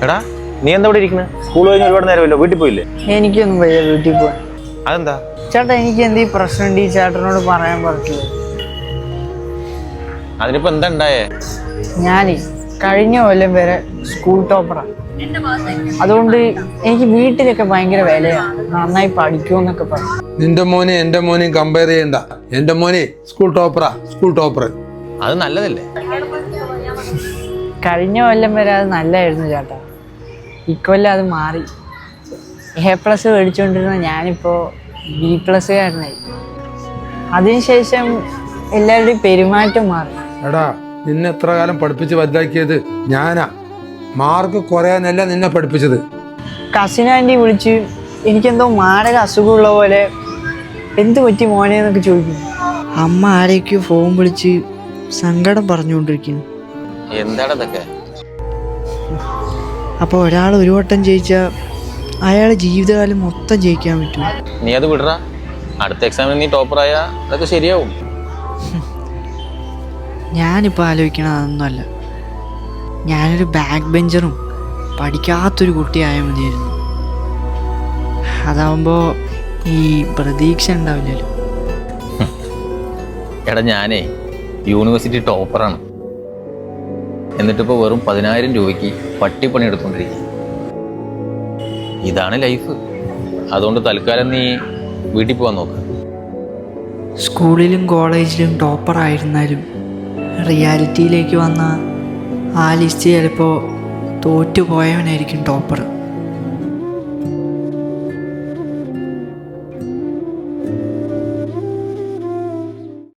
എടാ നീ എന്താ ഇവിടെ ഇരിക്കുന്നത്? സ്കൂൾ കഴിഞ്ഞ് ഒരുപാട് നേരമല്ലോ, വീട്ടിൽ പോയില്ലേ? എനിക്കൊന്നും വയ്യ വീട്ടിൽ പോവാൻ. അതെന്താ ചേട്ടാ, എനിക്ക് എന്ത് ഈ പ്രശ്നം ഈ ചേട്ടനോട് പറയാൻ പറ്റില്ല. അതിനിപ്പോ എന്താ ഉണ്ടായേ? ഞാൻ കഴിഞ്ഞ കൊല്ലം വരെ സ്കൂൾ ടോപ്പറാണ്. അതുകൊണ്ട് എനിക്ക് വീട്ടിലൊക്കെ ഭയങ്കര വിലയാണ്, നന്നായി പഠിക്കുമെന്നൊക്കെ പറഞ്ഞു. നിന്റെ മോനെ എന്റെ മോനെയും കമ്പയർ ചെയ്യണ്ട. എന്റെ മോനെ സ്കൂൾ ടോപ്പറാ, സ്കൂൾ ടോപ്പർ. അത് നല്ലതല്ലേ? കഴിഞ്ഞ കൊല്ലം വരെ അത് നല്ലതായിരുന്നു ചേട്ടാ. ഇക്കൊല്ലം അത് മാറി. A+ മേടിച്ചുകൊണ്ടിരുന്ന ഞാനിപ്പോൾ B+ കാരനായി. അതിനുശേഷം എല്ലാവരുടെയും പെരുമാറ്റം മാറി. എടാ, നിന്നെ എത്ര കാലം പഠിപ്പിച്ച് വലുതാക്കിയത് ഞാനാ. മാർക്ക് കുറയാനല്ല നിന്നെ പഠിപ്പിച്ചത്. കസിൻ ആൻറ്റി വിളിച്ച് എനിക്കെന്തോ മാരക അസുഖമുള്ള പോലെ എന്ത് പറ്റി മോനെ എന്നൊക്കെ ചോദിക്കുന്നു. അമ്മ ആരേക്കോ ഫോൺ വിളിച്ച് സങ്കടം പറഞ്ഞുകൊണ്ടിരിക്കുന്നു. എന്താണ് ഇതൊക്കെ? അപ്പോൾ ഒരാൾ ഒരു വട്ടം ജയിച്ചാൽ അയാൾ ജീവിതകാലം മൊത്തം ജയിക്കാൻ പറ്റും. നീ അത് വിടറാ. അടുത്ത എക്സാമിന് നീ ടോപ്പറായ അതൊക്കെ ശരിയാവും. ഞാനിപ്പോൾ ആലോചിക്കണത് അതൊന്നുമല്ല. ഞാനൊരു ബാക്ക് ബെഞ്ചറും പഠിക്കാത്തൊരു കുട്ടിയായാൽ മതിയായിരുന്നു. അതാവുമ്പോൾ ഈ പ്രതീക്ഷ ഉണ്ടാവില്ലല്ലോ. എടാ, ഞാനേ യൂണിവേഴ്സിറ്റി ടോപ്പറാണ്. എന്നിട്ടിപ്പോൾ വെറും 10,000 രൂപയ്ക്ക് പട്ടിപ്പണി എടുത്തുകൊണ്ടിരിക്കുക. ഇതാണ് ലൈഫ്. അതുകൊണ്ട് തൽക്കാലം നീ വീട്ടിൽ പോകാൻ നോക്ക്. സ്കൂളിലും കോളേജിലും ടോപ്പറായിരുന്നാലും റിയാലിറ്റിയിലേക്ക് വന്ന ആ ലിസ്റ്റ് ചിലപ്പോൾ തോറ്റുപോയവനായിരിക്കും ടോപ്പർ.